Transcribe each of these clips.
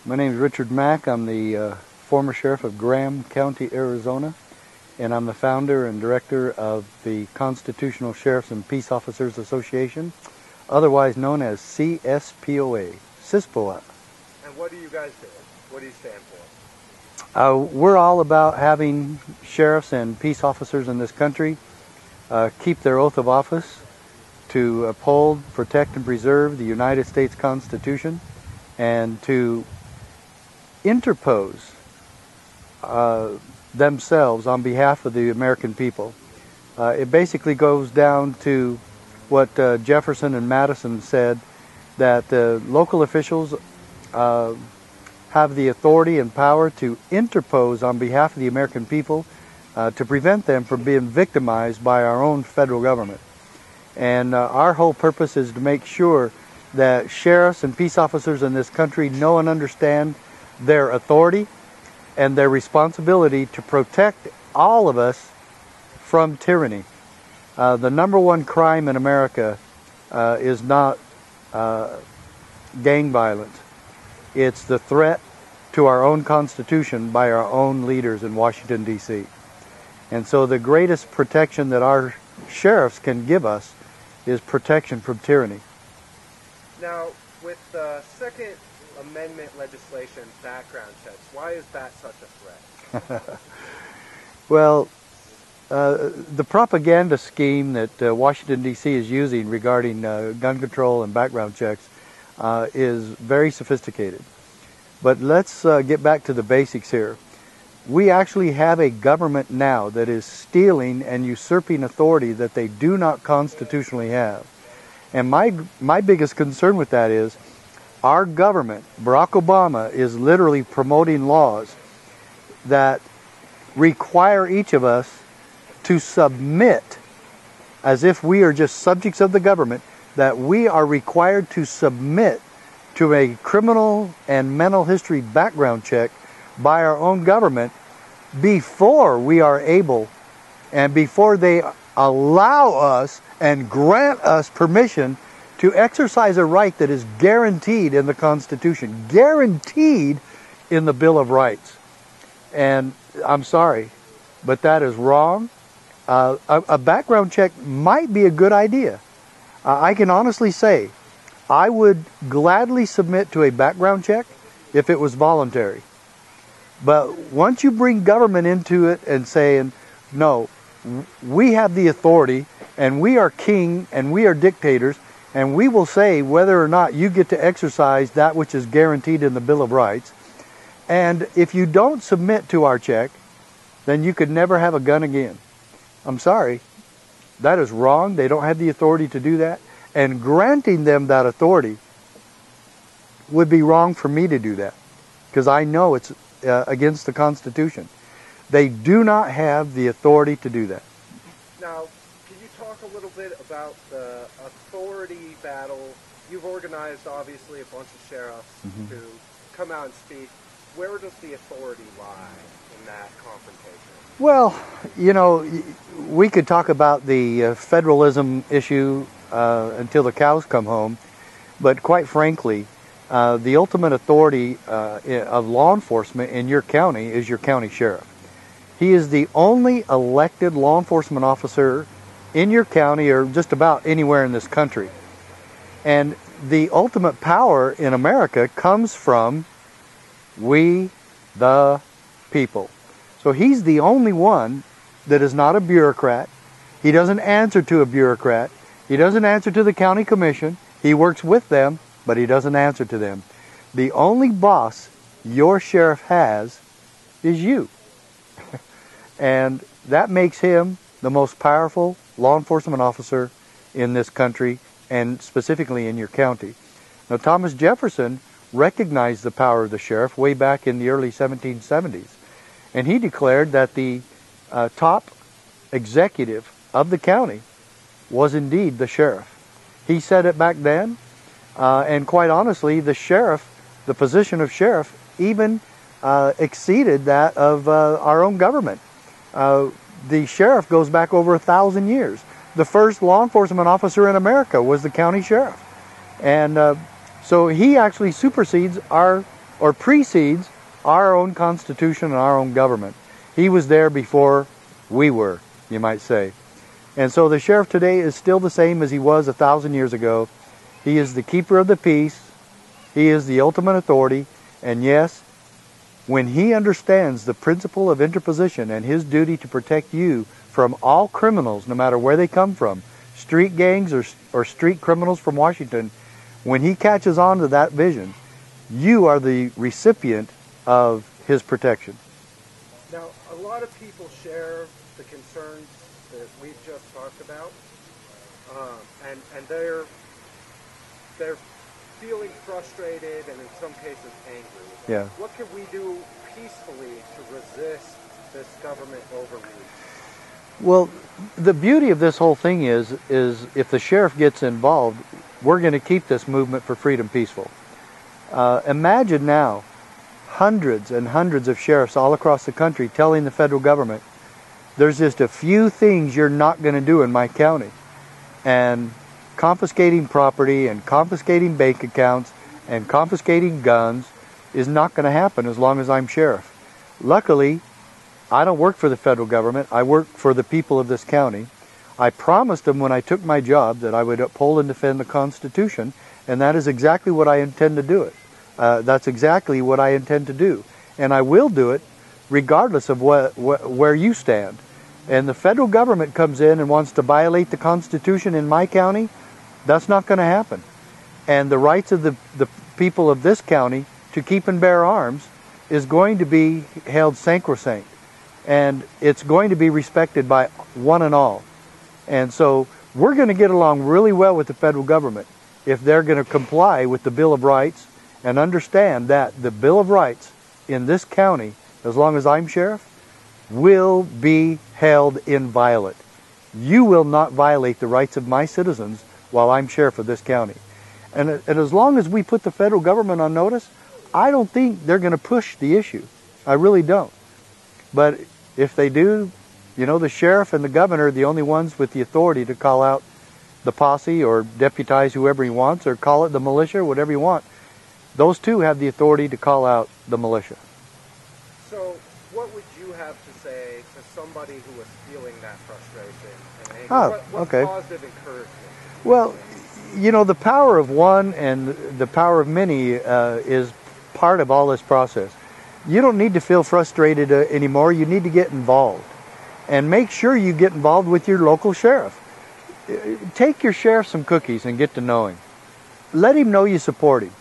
My name is Richard Mack. I'm the former sheriff of Graham County, Arizona, and I'm the founder and director of the Constitutional Sheriffs and Peace Officers Association, otherwise known as CSPOA, CISPOA. And what do you guys do? What do you stand for? We're all about having sheriffs and peace officers in this country keep their oath of office to uphold, protect, and preserve the United States Constitution, and to interpose themselves on behalf of the American people. It basically goes down to what Jefferson and Madison said, that local officials have the authority and power to interpose on behalf of the American people to prevent them from being victimized by our own federal government. And our whole purpose is to make sure that sheriffs and peace officers in this country know and understand their authority and their responsibility to protect all of us from tyranny. The number one crime in America is not gang violence. It's the threat to our own Constitution by our own leaders in Washington, D.C. And so the greatest protection that our sheriffs can give us is protection from tyranny. Now, with the Second Amendment legislation, background checks, why is that such a threat? Well, the propaganda scheme that Washington, D.C. is using regarding gun control and background checks is very sophisticated. But let's get back to the basics here. We actually have a government now that is stealing and usurping authority that they do not constitutionally have. And my biggest concern with that is our government, Barack Obama, is literally promoting laws that require each of us to submit, as if we are just subjects of the government, that we are required to submit to a criminal and mental history background check by our own government before we are able, and before they allow us and grant us permission to exercise a right that is guaranteed in the Constitution, guaranteed in the Bill of Rights. And I'm sorry, but that is wrong. A background check might be a good idea. I can honestly say I would gladly submit to a background check if it was voluntary. But once you bring government into it and saying, no, we have the authority and we are king and we are dictators, and we will say whether or not you get to exercise that which is guaranteed in the Bill of Rights. And if you don't submit to our check, then you could never have a gun again. I'm sorry. That is wrong. They don't have the authority to do that. And granting them that authority would be wrong for me to do that, because I know it's against the Constitution. They do not have the authority to do that. Now, can you talk a little bit about the authority battle? You've organized, obviously, a bunch of sheriffs to come out and speak. Where does the authority lie in that confrontation? Well, you know, we could talk about the federalism issue until the cows come home, but quite frankly, the ultimate authority of law enforcement in your county is your county sheriff. He is the only elected law enforcement officer in your county or just about anywhere in this country. And the ultimate power in America comes from we, the people. So he's the only one that is not a bureaucrat. He doesn't answer to a bureaucrat. He doesn't answer to the county commission. He works with them, but he doesn't answer to them. The only boss your sheriff has is you. And that makes him the most powerful law enforcement officer in this country, and specifically in your county. Now, Thomas Jefferson recognized the power of the sheriff way back in the early 1770s. And he declared that the top executive of the county was indeed the sheriff. He said it back then, and quite honestly, the sheriff, the position of sheriff, even exceeded that of our own government. The sheriff goes back over 1,000 years. The first law enforcement officer in America was the county sheriff. And so he actually supersedes our or precedes our own Constitution and our own government. He was there before we were, you might say. And so the sheriff today is still the same as he was 1,000 years ago. He is the keeper of the peace. He is the ultimate authority. And yes, when he understands the principle of interposition and his duty to protect you from all criminals, no matter where they come from, street gangs or street criminals from Washington, when he catches on to that vision, you are the recipient of his protection. Now, a lot of people share the concerns that we've just talked about, and they're feeling frustrated and in some cases angry. Yeah. What can we do peacefully to resist this government overreach? Well, the beauty of this whole thing is if the sheriff gets involved, we're going to keep this movement for freedom peaceful. Imagine now hundreds and hundreds of sheriffs all across the country telling the federal government, there's just a few things you're not going to do in my county. And confiscating property and confiscating bank accounts and confiscating guns is not going to happen as long as I'm sheriff. Luckily, I don't work for the federal government. I work for the people of this county. I promised them when I took my job that I would uphold and defend the Constitution, and that is exactly what I intend to do it. That's exactly what I intend to do. And I will do it regardless of where you stand. And the federal government comes in and wants to violate the Constitution in my county, that's not going to happen. And the rights of the people of this county to keep and bear arms is going to be held sacrosanct. And it's going to be respected by one and all. And so we're going to get along really well with the federal government if they're going to comply with the Bill of Rights and understand that the Bill of Rights in this county, as long as I'm sheriff, will be held inviolate. You will not violate the rights of my citizens while I'm sheriff of this county. And as long as we put the federal government on notice, I don't think they're going to push the issue. I really don't. But if they do, you know, the sheriff and the governor are the only ones with the authority to call out the posse or deputize whoever he wants or call it the militia, whatever you want. Those two have the authority to call out the militia. So what would you have to say to somebody who was feeling that frustration and anger? What positive encouragement? Well, you know, the power of one and the power of many is part of all this process. You don't need to feel frustrated anymore. You need to get involved. And make sure you get involved with your local sheriff. Take your sheriff some cookies and get to know him. Let him know you support him.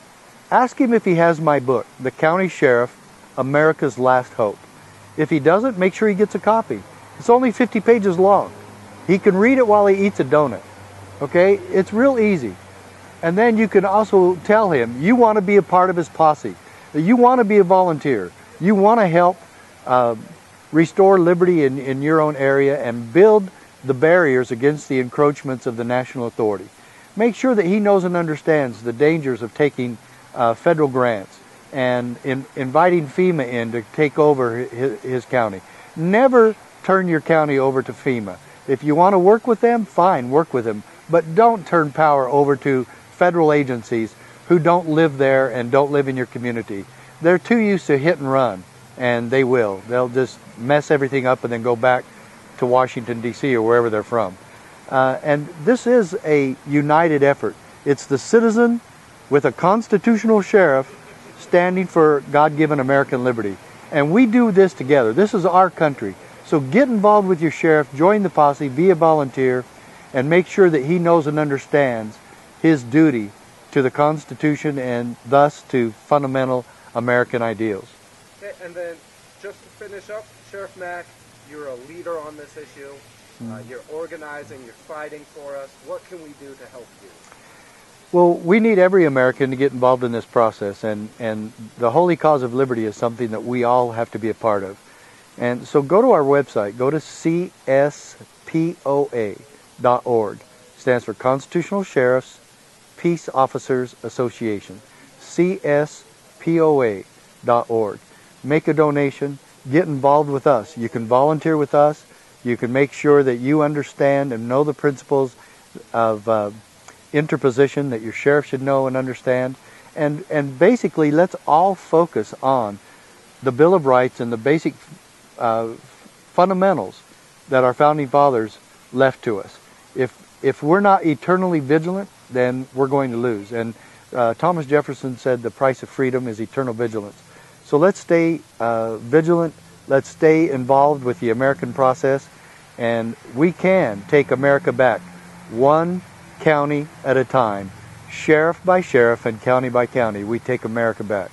Ask him if he has my book, The County Sheriff, America's Last Hope. If he doesn't, make sure he gets a copy. It's only 50 pages long. He can read it while he eats a donut. Okay? It's real easy. And then you can also tell him you want to be a part of his posse. You want to be a volunteer. You want to help restore liberty in your own area and build the barriers against the encroachments of the national authority. Make sure that he knows and understands the dangers of taking federal grants and inviting FEMA in to take over his county. Never turn your county over to FEMA. If you want to work with them, fine, work with them. But don't turn power over to federal agencies who don't live there and don't live in your community. They're too used to hit and run, and they will. They'll just mess everything up and then go back to Washington, D.C. or wherever they're from. And this is a united effort. It's the citizen with a constitutional sheriff standing for God-given American liberty. And we do this together. This is our country. So get involved with your sheriff, join the posse, be a volunteer, and make sure that he knows and understands his duty to the Constitution and thus to fundamental American ideals. Okay, and then just to finish up, Sheriff Mack, you're a leader on this issue. You're organizing, you're fighting for us. What can we do to help you? Well, we need every American to get involved in this process, and the holy cause of liberty is something that we all have to be a part of. And so go to our website, go to CSPOA.org. Stands for Constitutional Sheriffs Peace Officers Association. CSPOA.org. Make a donation, get involved with us. You can volunteer with us. You can make sure that you understand and know the principles of interposition that your sheriff should know and understand. And basically, let's all focus on the Bill of Rights and the basic fundamentals that our founding fathers left to us. If we're not eternally vigilant, then we're going to lose. And Thomas Jefferson said the price of freedom is eternal vigilance. So let's stay vigilant. Let's stay involved with the American process, and we can take America back one county at a time. Sheriff by sheriff and county by county, we take America back.